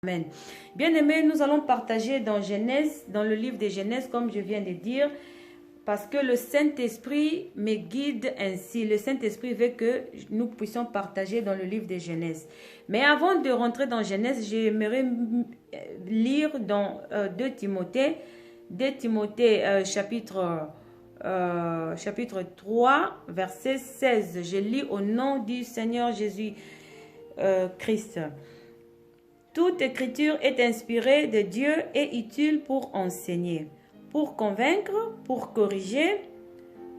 Amen. Bien-aimés, nous allons partager dans Genèse, dans le livre de Genèse, comme je viens de dire, parce que le Saint-Esprit me guide ainsi. Le Saint-Esprit veut que nous puissions partager dans le livre de Genèse. Mais avant de rentrer dans Genèse, j'aimerais lire dans 2 Timothée, chapitre 3, verset 16. Je lis au nom du Seigneur Jésus Christ. Toute écriture est inspirée de Dieu et utile pour enseigner, pour convaincre, pour corriger,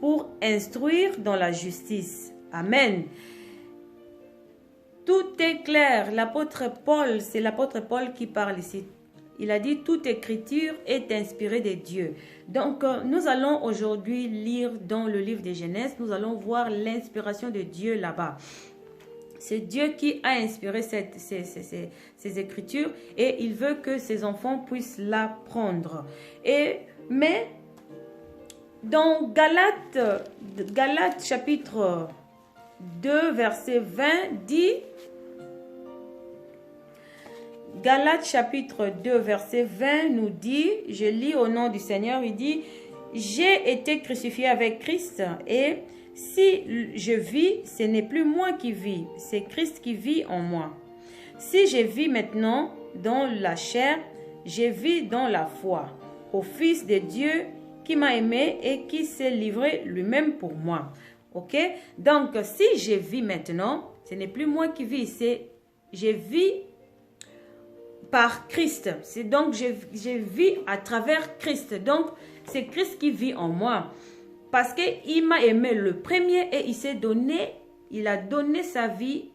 pour instruire dans la justice. Amen. Tout est clair. L'apôtre Paul, c'est l'apôtre Paul qui parle ici. Il a dit toute écriture est inspirée de Dieu. Donc, nous allons aujourd'hui lire dans le livre de Genèse, nous allons voir l'inspiration de Dieu là-bas. C'est Dieu qui a inspiré ces écritures et il veut que ses enfants puissent l'apprendre. Mais dans Galates chapitre 2 verset 20 dit, Galates chapitre 2 verset 20 nous dit, je lis au nom du Seigneur, il dit, j'ai été crucifié avec Christ et si je vis, ce n'est plus moi qui vis, c'est Christ qui vit en moi. Si je vis maintenant dans la chair, je vis dans la foi, au Fils de Dieu qui m'a aimé et qui s'est livré lui-même pour moi. Ok? Donc, si je vis maintenant, ce n'est plus moi qui vis, c'est je vis par Christ. C'est donc je vis à travers Christ. Donc, c'est Christ qui vit en moi. Parce qu'il m'a aimé le premier et il a donné sa vie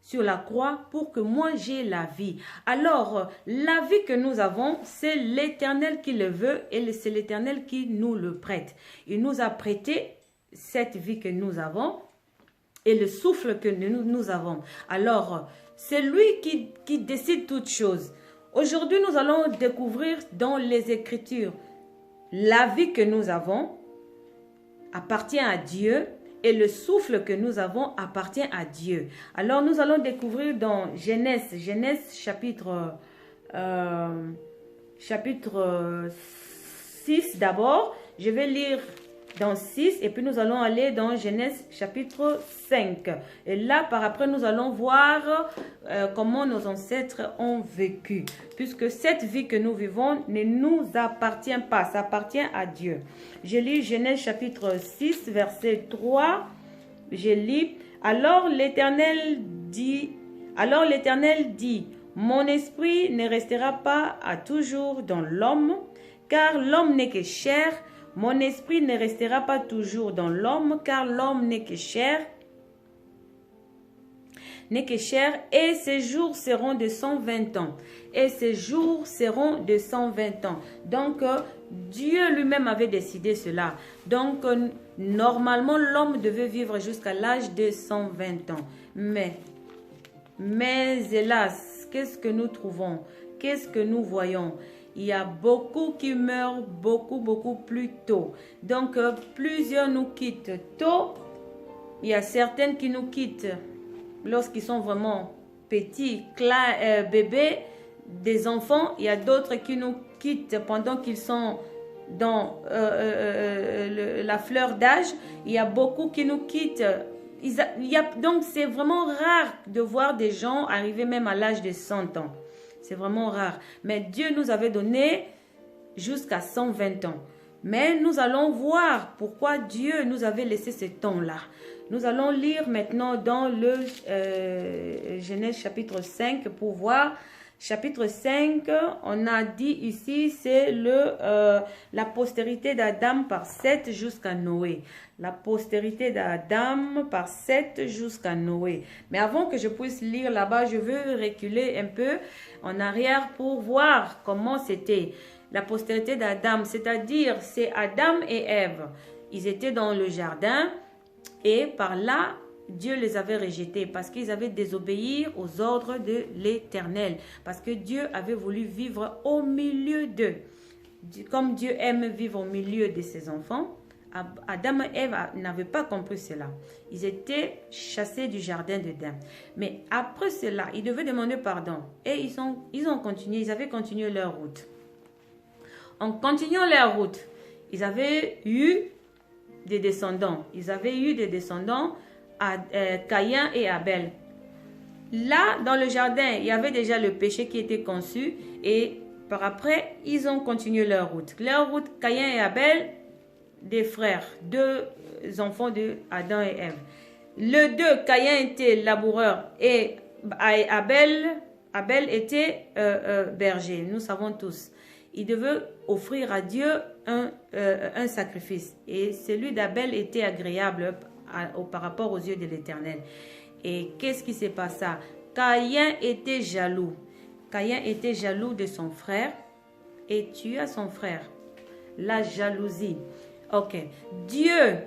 sur la croix pour que moi j'ai la vie. Alors, la vie que nous avons, c'est l'Éternel qui le veut et c'est l'Éternel qui nous le prête. Il nous a prêté cette vie que nous avons et le souffle que nous avons. Alors, c'est lui qui décide toutes choses. Aujourd'hui, nous allons découvrir dans les Écritures la vie que nous avons appartient à Dieu et le souffle que nous avons appartient à Dieu. Alors nous allons découvrir dans Genèse chapitre 6 d'abord. Je vais lire dans 6 et puis nous allons aller dans Genèse chapitre 5. Et là par après nous allons voir comment nos ancêtres ont vécu. Puisque cette vie que nous vivons ne nous appartient pas, ça appartient à Dieu. Je lis Genèse chapitre 6 verset 3. Je lis, alors l'Éternel dit, mon esprit ne restera pas à toujours dans l'homme, car l'homme n'est que chair. Mon esprit ne restera pas toujours dans l'homme, car l'homme n'est que chair. Et ses jours seront de 120 ans. Et ses jours seront de 120 ans. Donc, Dieu lui-même avait décidé cela. Donc, normalement, l'homme devait vivre jusqu'à l'âge de 120 ans. Mais hélas, qu'est-ce que nous trouvons? Qu'est-ce que nous voyons? Il y a beaucoup qui meurent beaucoup plus tôt. Donc, plusieurs nous quittent tôt. Il y a certaines qui nous quittent lorsqu'ils sont vraiment petits, bébés, des enfants. Il y a d'autres qui nous quittent pendant qu'ils sont dans la fleur d'âge. Il y a beaucoup qui nous quittent. Donc, c'est vraiment rare de voir des gens arriver même à l'âge de 100 ans. C'est vraiment rare. Mais Dieu nous avait donné jusqu'à 120 ans. Mais nous allons voir pourquoi Dieu nous avait laissé ce temps-là. Nous allons lire maintenant dans le Genèse chapitre 5 pour voir. Chapitre 5, on a dit ici, c'est la postérité d'Adam par 7 jusqu'à Noé. La postérité d'Adam par 7 jusqu'à Noé. Mais avant que je puisse lire là-bas, je veux reculer un peu en arrière pour voir comment c'était. La postérité d'Adam, c'est-à-dire c'est Adam et Ève. Ils étaient dans le jardin et par là, Dieu les avait rejetés parce qu'ils avaient désobéi aux ordres de l'Éternel. Parce que Dieu avait voulu vivre au milieu d'eux. Comme Dieu aime vivre au milieu de ses enfants, Adam et Ève n'avaient pas compris cela. Ils étaient chassés du jardin d'Éden. Mais après cela, ils devaient demander pardon. Et ils ont continué, ils avaient continué leur route. En continuant leur route, ils avaient eu des descendants. Ils avaient eu des descendants, Caïn et Abel. Là, dans le jardin, il y avait déjà le péché qui était conçu. Et par après, ils ont continué leur route. Leur route, Caïn et Abel, des frères, deux enfants de Adam et Ève. Le deux, Caïn était laboureur et Abel était berger. Nous savons tous. Il devait offrir à Dieu un sacrifice. Et celui d'Abel était agréable par rapport aux yeux de l'Éternel. Et qu'est-ce qui s'est passé? Caïn était jaloux. Caïn était jaloux de son frère et tua son frère. La jalousie. Ok. Dieu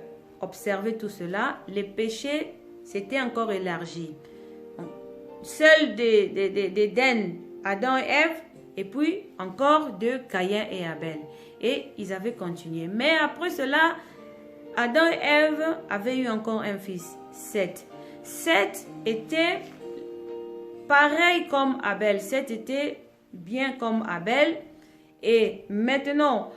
observait tout cela. Les péchés s'étaient encore élargis. Seul d'Éden, Adam et Ève, et puis encore de Caïn et Abel. Et ils avaient continué. Mais après cela, Adam et Ève avaient eu encore un fils, Seth. Seth était pareil comme Abel. Seth était bien comme Abel. Et maintenant,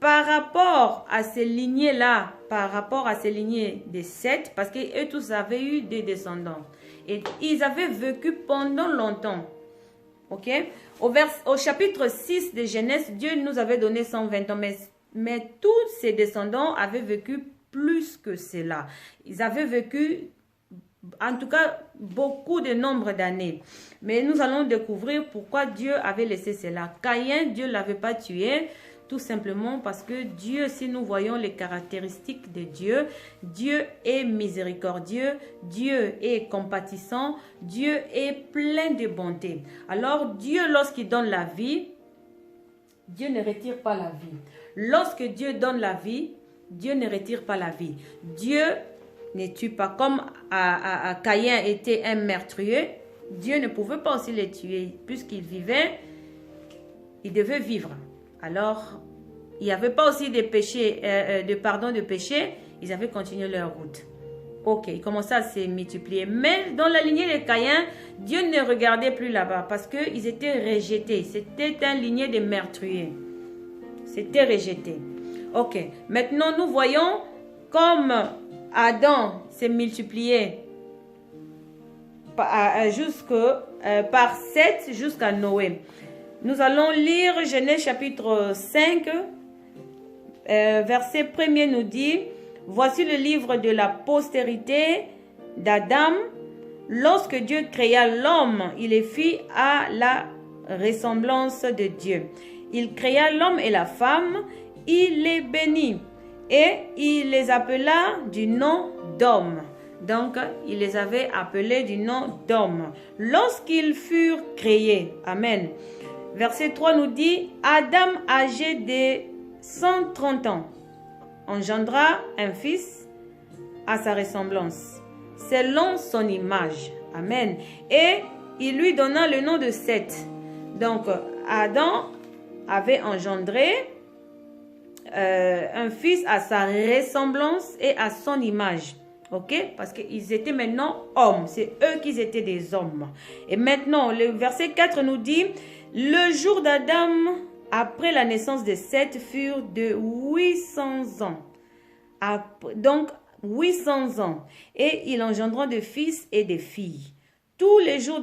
par rapport à ces lignées-là, par rapport à ces lignées de Seth, parce qu'eux tous avaient eu des descendants. Et ils avaient vécu pendant longtemps. Ok? Au chapitre 6 de Genèse, Dieu nous avait donné 120 ans. Mais tous ces descendants avaient vécu plus que cela. Ils avaient vécu, en tout cas, beaucoup de nombre d'années. Mais nous allons découvrir pourquoi Dieu avait laissé cela. Caïn, Dieu ne l'avait pas tué. Tout simplement parce que Dieu, si nous voyons les caractéristiques de Dieu, Dieu est miséricordieux, Dieu est compatissant, Dieu est plein de bonté. Alors Dieu, lorsqu'il donne la vie, Dieu ne retire pas la vie. Lorsque Dieu donne la vie, Dieu ne retire pas la vie. Dieu ne tue pas. Comme Caïn était un meurtrier, Dieu ne pouvait pas aussi les tuer. Puisqu'il vivait, il devait vivre. Alors, il n'y avait pas aussi de péché, de pardon de péché. Ils avaient continué leur route. Ok, ils commençaient à se multiplier. Mais dans la lignée de Caïn, Dieu ne regardait plus là-bas parce qu'ils étaient rejetés. C'était une lignée de meurtriers. C'était rejeté. Ok, maintenant nous voyons comme Adam s'est multiplié par 7 jusqu'à Noé. Nous allons lire Genèse chapitre 5, verset 1er nous dit, « Voici le livre de la postérité d'Adam. Lorsque Dieu créa l'homme, il les fit à la ressemblance de Dieu. Il créa l'homme et la femme, il les bénit et il les appela du nom d'homme. » Donc, il les avait appelés du nom d'homme. Lorsqu'ils furent créés, Amen. Verset 3 nous dit, Adam, âgé de 130 ans, engendra un fils à sa ressemblance, selon son image. Amen. Et il lui donna le nom de Seth. Donc, Adam avait engendré un fils à sa ressemblance et à son image. Ok? Parce qu'ils étaient maintenant hommes. C'est eux qui étaient des hommes. Et maintenant, le verset 4 nous dit, le jour d'Adam, après la naissance de Seth, furent de 800 ans. Donc, 800 ans. Et il engendra de fils et de filles. Tous les jours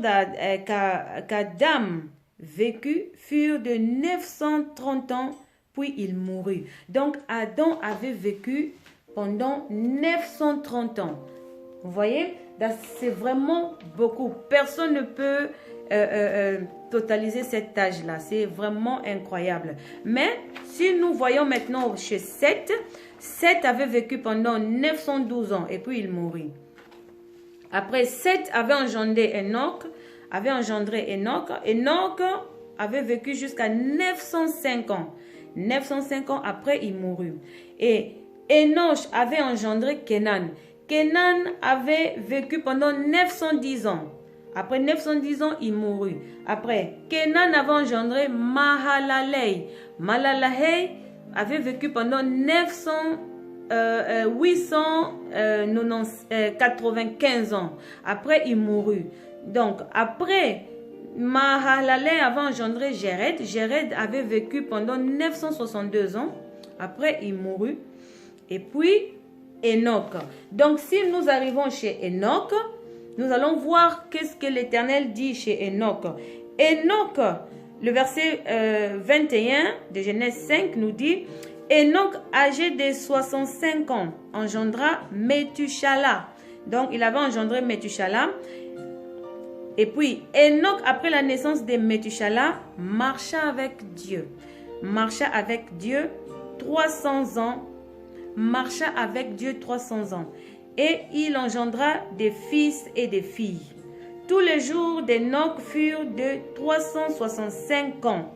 qu'Adam vécut furent de 930 ans, puis il mourut. Donc, Adam avait vécu pendant 930 ans. Vous voyez? C'est vraiment beaucoup. Personne ne peut totaliser cet âge-là. C'est vraiment incroyable. Mais si nous voyons maintenant chez Seth, Seth avait vécu pendant 912 ans et puis il mourut. Après, Seth avait engendré Enoch. Enoch avait vécu jusqu'à 905 ans. 905 ans après, il mourut. Et Enoch avait engendré Kenan. Kenan avait vécu pendant 910 ans. Après 910 ans, il mourut. Après, Kenan avait engendré Mahalalel. Mahalalel avait vécu pendant 900 895 ans. Après, il mourut. Donc, après, Mahalalel avait engendré Jéred. Jéred avait vécu pendant 962 ans. Après, il mourut. Et puis, Enoch. Donc, si nous arrivons chez Enoch, nous allons voir qu'est-ce que l'Éternel dit chez Enoch. Enoch, le verset 21 de Genèse 5 nous dit: Enoch, âgé de 65 ans, engendra Métuchala. Donc, il avait engendré Métuchala. Et puis, Enoch, après la naissance de Métuchala, marcha avec Dieu. Marcha avec Dieu 300 ans. Marcha avec Dieu 300 ans. Et il engendra des fils et des filles. Tous les jours d'Enoch furent de 365 ans.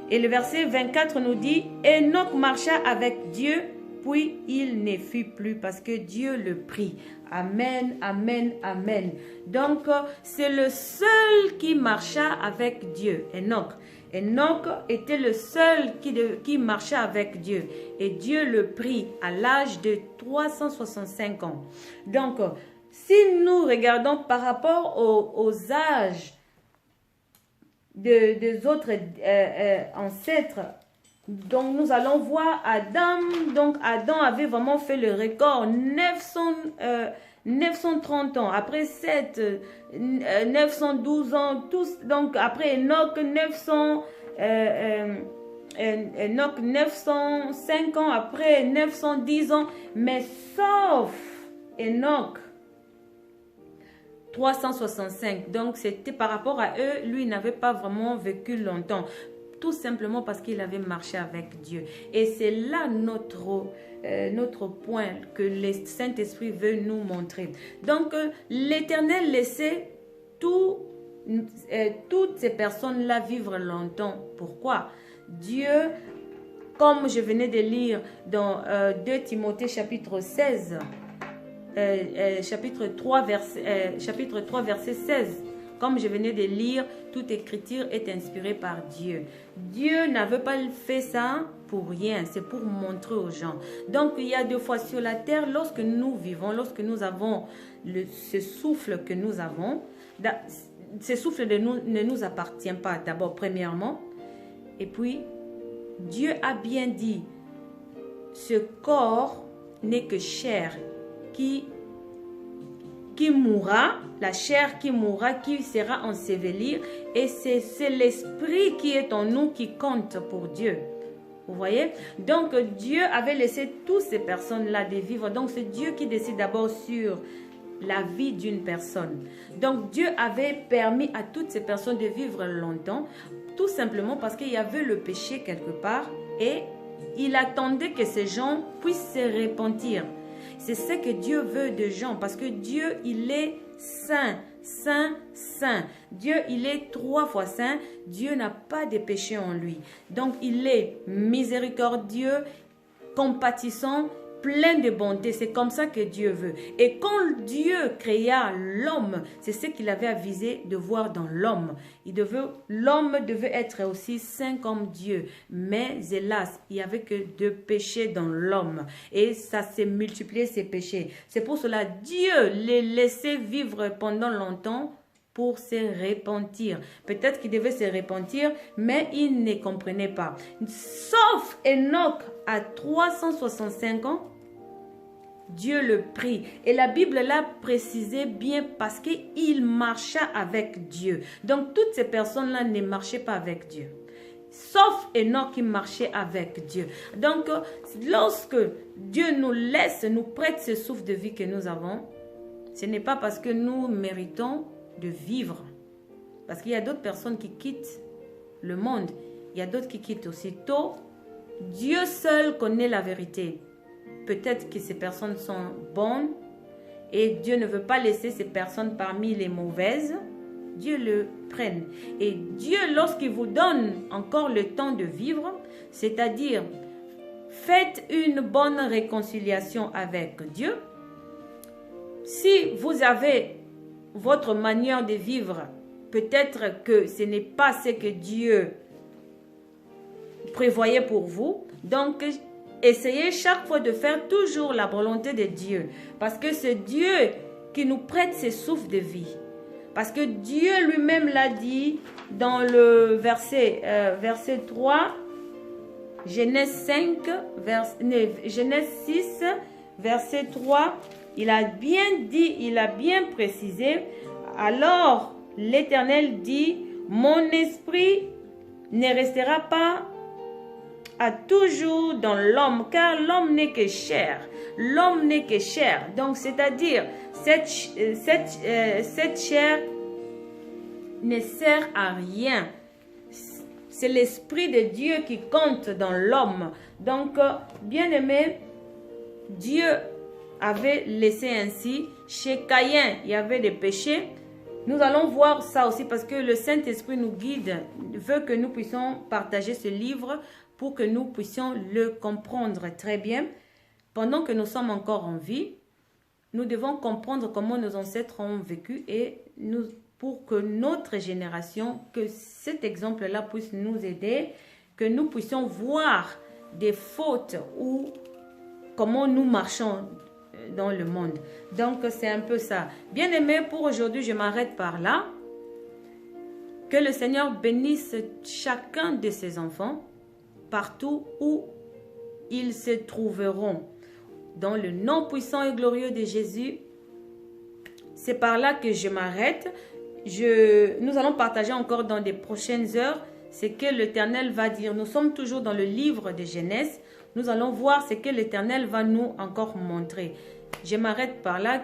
Et le verset 24 nous dit: Enoch marcha avec Dieu, puis il ne fut plus parce que Dieu le prit. Amen, amen, amen. Donc, c'est le seul qui marcha avec Dieu, Enoch. Enoch était le seul qui marchait avec Dieu. Et Dieu le prit à l'âge de 365 ans. Donc, si nous regardons par rapport aux âges des autres ancêtres, donc nous allons voir Adam. Donc Adam avait vraiment fait le record, 930 ans. Après 7, 912 ans. Tous, donc après Enoch, 905 ans. Après 910 ans. Mais sauf Enoch, 365. Donc, c'était par rapport à eux, lui, il n'avait pas vraiment vécu longtemps. Tout simplement parce qu'il avait marché avec Dieu. Et c'est là notre point que le Saint-Esprit veut nous montrer. Donc, l'Éternel laissait toutes ces personnes-là vivre longtemps. Pourquoi? Dieu, comme je venais de lire dans 2 Timothée chapitre 16, chapitre 3, verset 16. Comme je venais de lire, toute écriture est inspirée par Dieu. Dieu n'avait pas fait ça pour rien, c'est pour montrer aux gens. Donc, il y a 2 fois sur la terre, lorsque nous vivons, lorsque nous avons ce souffle que nous avons, ce souffle ne nous appartient pas d'abord, premièrement. Et puis, Dieu a bien dit, ce corps n'est que chair qui mourra, la chair qui mourra, qui sera ensevelie, et c'est l'esprit qui est en nous qui compte pour Dieu. Vous voyez? Donc Dieu avait laissé toutes ces personnes-là de vivre. Donc c'est Dieu qui décide d'abord sur la vie d'une personne. Donc Dieu avait permis à toutes ces personnes de vivre longtemps, tout simplement parce qu'il y avait le péché quelque part, et il attendait que ces gens puissent se repentir. C'est ce que Dieu veut de gens, parce que Dieu, il est saint, saint, saint. Dieu, il est 3 fois saint. Dieu n'a pas de péché en lui. Donc, il est miséricordieux, compatissant, plein de bonté. C'est comme ça que Dieu veut. Et quand Dieu créa l'homme, c'est ce qu'il avait avisé de voir dans l'homme. L'homme devait être aussi saint comme Dieu. Mais hélas, il n'y avait que 2 péchés dans l'homme. Et ça s'est multiplié, ces péchés. C'est pour cela Dieu les laissait vivre pendant longtemps pour se repentir. Peut-être qu'il devait se repentir, mais il ne comprenait pas. Sauf Enoch à 365 ans, Dieu le prit. Et la Bible l'a précisé bien parce qu'il marcha avec Dieu. Donc toutes ces personnes-là ne marchaient pas avec Dieu. Sauf Enoch qui marchait avec Dieu. Donc lorsque Dieu nous laisse, nous prête ce souffle de vie que nous avons, ce n'est pas parce que nous méritons de vivre. Parce qu'il y a d'autres personnes qui quittent le monde. Il y a d'autres qui quittent aussitôt. Dieu seul connaît la vérité. Peut-être que ces personnes sont bonnes et Dieu ne veut pas laisser ces personnes parmi les mauvaises. Dieu le prenne. Et Dieu, lorsqu'il vous donne encore le temps de vivre, c'est-à-dire faites une bonne réconciliation avec Dieu. Si vous avez votre manière de vivre, peut-être que ce n'est pas ce que Dieu prévoyait pour vous. Donc, essayer chaque fois de faire toujours la volonté de Dieu. Parce que c'est Dieu qui nous prête ses souffles de vie. Parce que Dieu lui-même l'a dit dans le verset 3, Genèse 5, Genèse 6, verset 3, il a bien dit, il a bien précisé. Alors l'Éternel dit, mon esprit ne restera pas à toujours dans l'homme, car l'homme n'est que chair. L'homme n'est que chair. Donc, c'est-à-dire, cette chair ne sert à rien. C'est l'Esprit de Dieu qui compte dans l'homme. Donc, bien-aimé, Dieu avait laissé ainsi. Chez Caïn, il y avait des péchés. Nous allons voir ça aussi parce que le Saint-Esprit nous guide, veut que nous puissions partager ce livre pour que nous puissions le comprendre très bien. Pendant que nous sommes encore en vie, nous devons comprendre comment nos ancêtres ont vécu et pour que notre génération, que cet exemple-là puisse nous aider, que nous puissions voir des fautes ou comment nous marchons dans le monde. Donc, c'est un peu ça. Bien aimé, pour aujourd'hui, je m'arrête par là. Que le Seigneur bénisse chacun de ses enfants, partout où ils se trouveront. Dans le nom puissant et glorieux de Jésus, c'est par là que je m'arrête. Nous allons partager encore dans des prochaines heures ce que l'Éternel va dire. Nous sommes toujours dans le livre de Genèse. Nous allons voir ce que l'Éternel va nous encore montrer. Je m'arrête par là.